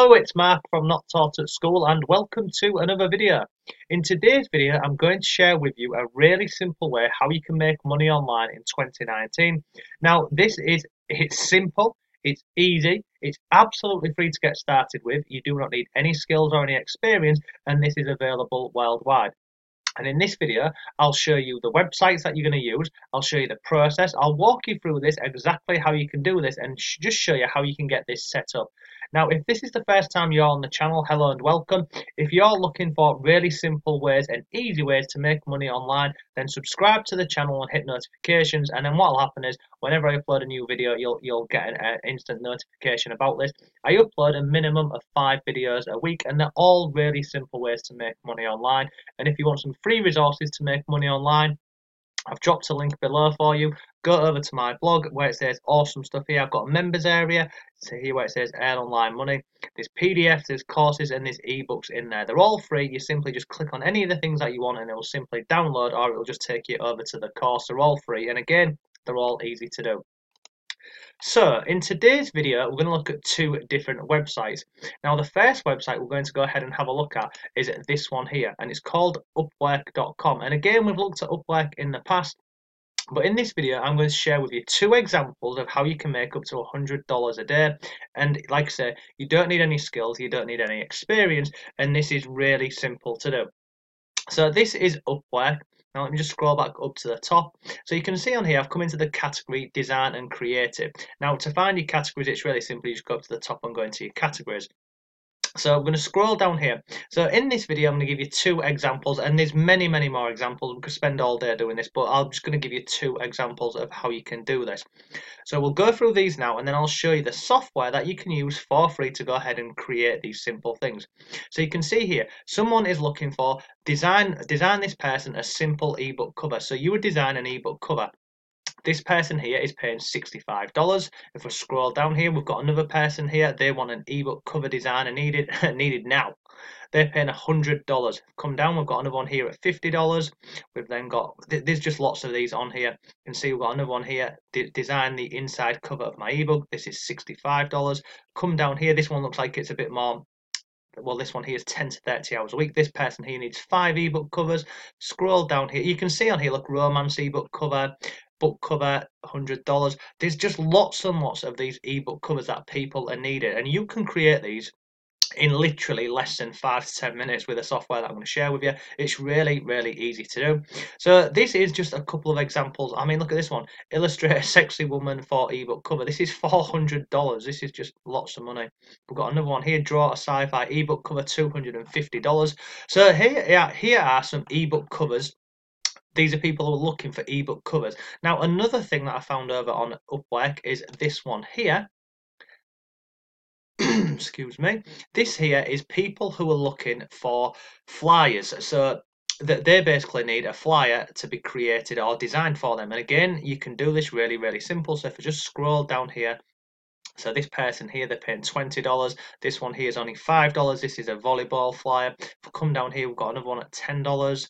Hello, it's Mark from Not Taught at School and welcome to another video. In today's video, I'm going to share with you a really simple way how you can make money online in 2019. Now, it's simple, it's easy, it's absolutely free to get started with. You do not need any skills or any experience, and this is available worldwide. And in this video, I'll show you the websites that you're going to use. I'll show you the process. I'll walk you through this, exactly how you can do this, and just show you how you can get this set up. Now, if this is the first time you're on the channel, hello and welcome. If you're looking for really simple ways and easy ways to make money online, then subscribe to the channel and hit notifications. And then what will happen is, whenever I upload a new video, you'll get an instant notification about this. I upload a minimum of 5 videos a week, and they're all really simple ways to make money online. And if you want some free resources to make money online, I've dropped a link below for you. Go over to my blog where it says awesome stuff here. I've got a members area. So here where it says earn online money. There's PDFs, there's courses, and there's ebooks in there. They're all free. You simply just click on any of the things that you want and it will simply download, or it will just take you over to the course. They're all free, and again, they're all easy to do. So in today's video, we're going to look at 2 different websites. Now the first website we're going to go ahead and have a look at is this one here, and it's called Upwork.com. And again, we've looked at Upwork in the past, but in this video, I'm going to share with you 2 examples of how you can make up to $100 a day. And like I say, you don't need any skills, you don't need any experience, and this is really simple to do. So this is Upwork. Now let me just scroll back up to the top. So you can see on here, I've come into the category Design and Creative. Now to find your categories, it's really simple. You just go up to the top and go into your categories. So I'm going to scroll down here. So in this video, I'm going to give you 2 examples, and there's many more examples. We could spend all day doing this, but I'm just going to give you 2 examples of how you can do this. So we'll go through these now, and then I'll show you the software that you can use for free to go ahead and create these simple things. So you can see here, someone is looking for design this person a simple ebook cover. So you would design an ebook cover. This person here is paying $65. If we scroll down here, we've got another person here. They want an ebook cover design and needed now. They're paying $100. Come down, we've got another one here at $50. We've then got, there's just lots of these on here. You can see we've got another one here, design the inside cover of my ebook. This is $65. Come down here, this one looks like it's a bit more. Well, this one here is 10 to 30 hours a week. This person here needs 5 ebook covers. Scroll down here. You can see on here, look, romance ebook cover, book cover, $100. There's just lots and lots of these ebook covers that people are needed, and you can create these in literally less than 5 to 10 minutes with the software that I'm going to share with you. It's really easy to do. So this is just a couple of examples. I mean, look at this one. Illustrate a sexy woman for ebook cover. This is $400. This is just lots of money. We've got another one here. Draw a sci-fi ebook cover, $250. So here are some ebook covers. These are people who are looking for ebook covers. Now, another thing that I found over on Upwork is this one here. Excuse me. This here is people who are looking for flyers. So they basically need a flyer to be created or designed for them. And again, you can do this really simple. So if I just scroll down here, so this person here, they're paying $20. This one here is only $5. This is a volleyball flyer. If I come down here, we've got another one at $10.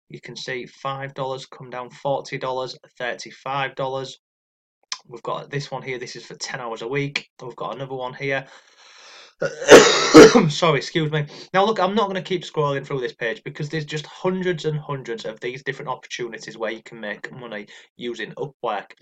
You can see $5, come down $40, $35. We've got this one here. This is for 10 hours a week. We've got another one here. Sorry, excuse me. Now look, I'm not going to keep scrolling through this page because there's just hundreds and hundreds of these different opportunities where you can make money using Upwork.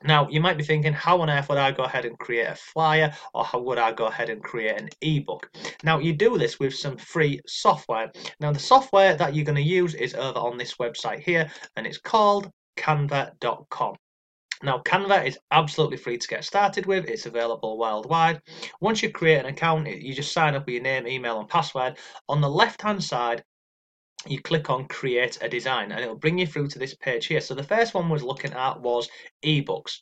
Now, you might be thinking, how on earth would I go ahead and create a flyer, or how would I go ahead and create an ebook? Now, you do this with some free software. Now, the software that you're going to use is over on this website here, and it's called Canva.com. Now, Canva is absolutely free to get started with. It's available worldwide. Once you create an account, you just sign up with your name, email, and password. On the left-hand side, you click on create a design and it'll bring you through to this page here. So the first one was looking at was ebooks.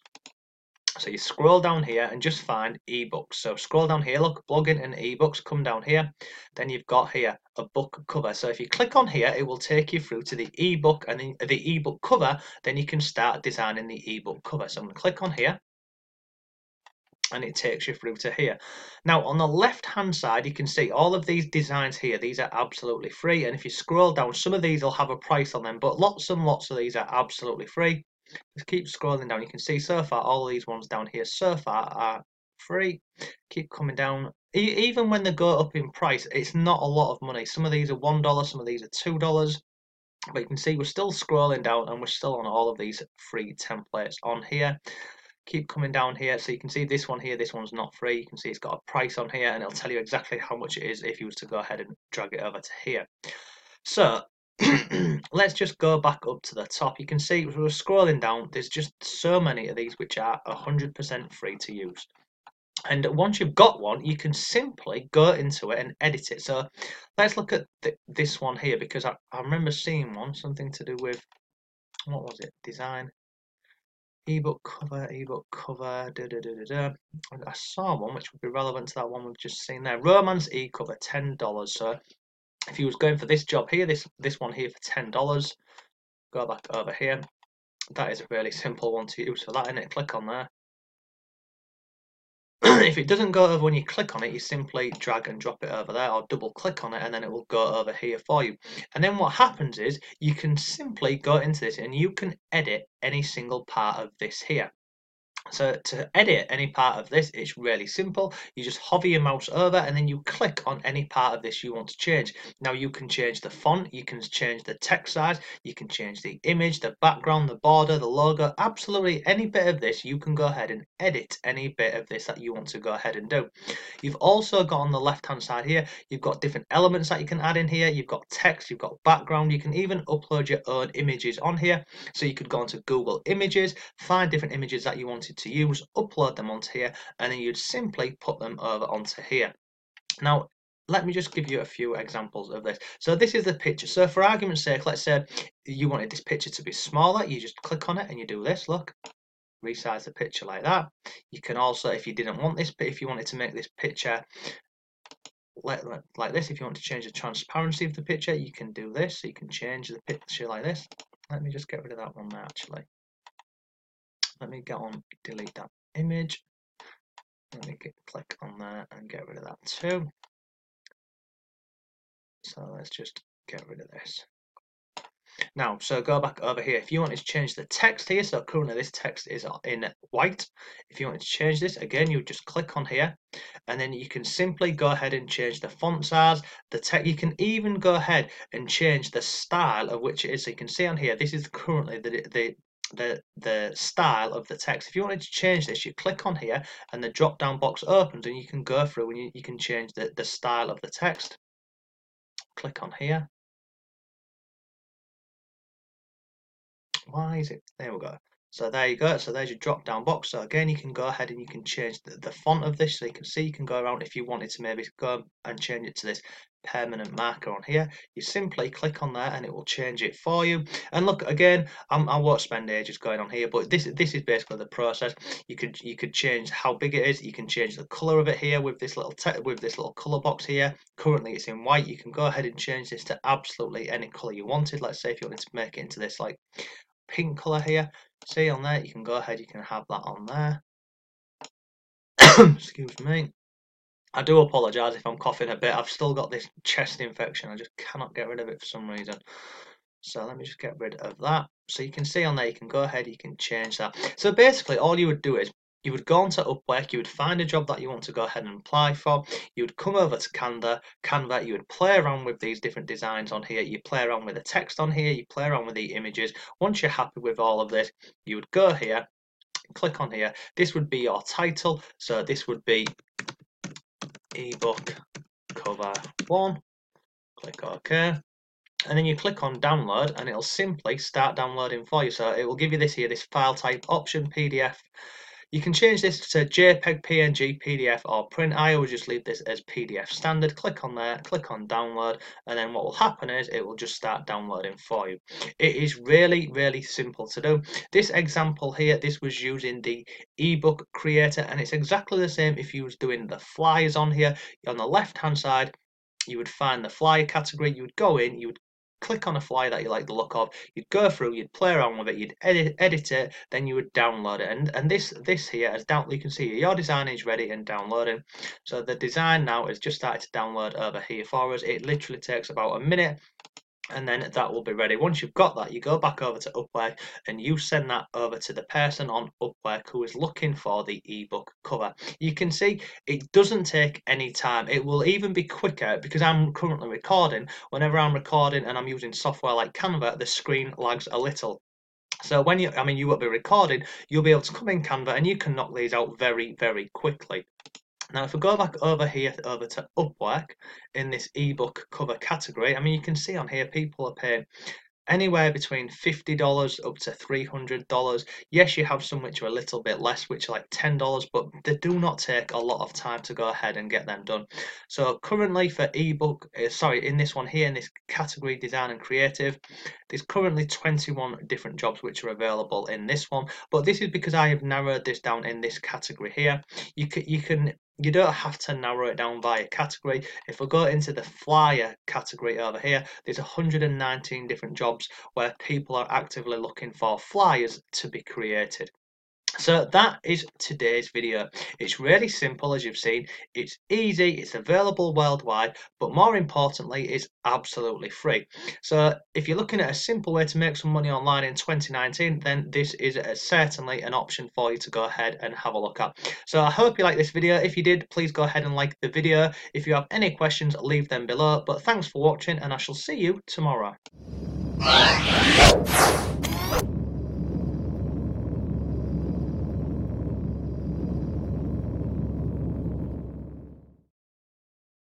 So you scroll down here and just find ebooks. So scroll down here, look, blogging and ebooks, come down here. Then you've got here a book cover. So if you click on here, it will take you through to the ebook and the ebook cover. Then you can start designing the ebook cover. So I'm going to click on here, and it takes you through to here. Now on the left hand side, you can see all of these designs here. These are absolutely free, and if you scroll down, some of these will have a price on them, but lots and lots of these are absolutely free. Just keep scrolling down. You can see so far all of these ones down here so far are free. Keep coming down. even when they go up in price, it's not a lot of money. Some of these are $1, some of these are $2. But you can see we're still scrolling down and we're still on all of these free templates on here. Keep coming down here, so you can see this one here, this one's not free. You can see it's got a price on here and it'll tell you exactly how much it is if you was to go ahead and drag it over to here. So let's just go back up to the top. You can see we're scrolling down, there's just so many of these which are 100% free to use. And once you've got one, you can simply go into it and edit it. So let's look at this one here, because I remember seeing one, something to do with, what was it, design, ebook cover, I saw one which would be relevant to that one we've just seen there. Romance e-cover, $10. So if you was going for this job here, this one here for $10, go back over here. That is a really simple one to use for that, innit? Click on there. If it doesn't go over when you click on it, you simply drag and drop it over there, or double click on it, and then it will go over here for you. And then what happens is you can simply go into this and you can edit any single part of this here. So to edit any part of this, it's really simple. You just hover your mouse over and then you click on any part of this you want to change. Now you can change the font, you can change the text size, you can change the image, the background, the border, the logo, absolutely any bit of this. You can go ahead and edit any bit of this that you want to go ahead and do. You've also got on the left hand side here, you've got different elements that you can add in here. You've got text, you've got background, you can even upload your own images on here. So you could go onto Google Images, find different images that you wanted to use, upload them onto here, and then you'd simply put them over onto here. Now let me just give you a few examples of this. So this is the picture. So for argument's sake, let's say you wanted this picture to be smaller, you just click on it and you do this, look, resize the picture like that. You can also, if you didn't want this, but if you wanted to make this picture like this, if you want to change the transparency of the picture, you can do this. So you can change the picture like this. Let me just get rid of that one there actually. Let me get on, delete that image. Let me click on there and get rid of that too. So let's just get rid of this. Now, so go back over here. If you want to change the text here, so currently this text is in white. If you want to change this, again, you just click on here, and then you can simply go ahead and change the font size, the text. You can even go ahead and change the style of which it is. So you can see on here, this is currently the style of the text. If you wanted to change this, you click on here and the drop down box opens and you can go through and you can change the style of the text. Click on here. Why is it? There we go. So there you go. So there's your drop down box. So again, you can go ahead and you can change the font of this. So you can see, you can go around if you wanted to maybe go and change it to this permanent marker on here. You simply click on there and it will change it for you. And look, again, I won't spend ages going on here, but this is basically the process. You could change how big it is. You can change the color of it here with this little color box here. Currently it's in white. You can go ahead and change this to absolutely any color you wanted. Let's say if you wanted to make it into this like pink color here, see on there, you can go ahead, you can have that on there. Excuse me, I do apologize if I'm coughing a bit. I've still got this chest infection, I just cannot get rid of it for some reason. So let me just get rid of that. So you can see on there, you can go ahead, you can change that. So basically all you would do is you would go onto Upwork, you would find a job that you want to go ahead and apply for, you would come over to Canva, you would play around with these different designs on here, you play around with the text on here, you play around with the images. Once you're happy with all of this, you would go here, click on here, this would be your title, so this would be ebook cover 1, click OK. And then you click on download and it'll simply start downloading for you. So it will give you this here, this file type option, PDF. You can change this to JPEG, PNG, PDF or print. I always just leave this as PDF standard. Click on there, click on download, and then what will happen is it will just start downloading for you. It is really, really simple to do. This example here, this was using the ebook creator, and it's exactly the same if you was doing the flyers on here. On the left hand side, you would find the flyer category, you would go in, you would click on a flyer that you like the look of, you'd go through, you'd play around with it, you'd edit it, then you would download it. And this here, as you can see, your design is ready and downloading. So the design now is just started to download over here for us. It literally takes about a minute. and then that will be ready. Once you've got that, you go back over to Upwork and you send that over to the person on Upwork who is looking for the ebook cover. You can see it doesn't take any time. It will even be quicker because I'm currently recording. Whenever I'm recording and I'm using software like Canva, the screen lags a little. So when you won't be recording, you'll be able to come in Canva and you can knock these out very, very quickly. Now, if we go back over here, over to Upwork in this ebook cover category, you can see on here people are paying anywhere between $50 up to $300. Yes, you have some which are a little bit less, which are like $10, but they do not take a lot of time to go ahead and get them done. So currently for ebook, in this one here, in this category design and creative, there's currently 21 different jobs which are available in this one, but this is because I have narrowed this down in this category here. You don't have to narrow it down by a category. If we go into the flyer category over here, there's 119 different jobs where people are actively looking for flyers to be created. So that is today's video. It's really simple, as you've seen. It's easy, it's available worldwide, but more importantly, it's absolutely free. So if you're looking at a simple way to make some money online in 2019, then this is certainly an option for you to go ahead and have a look at. So I hope you like this video. If you did, please go ahead and like the video. If you have any questions, leave them below. But thanks for watching, and I shall see you tomorrow.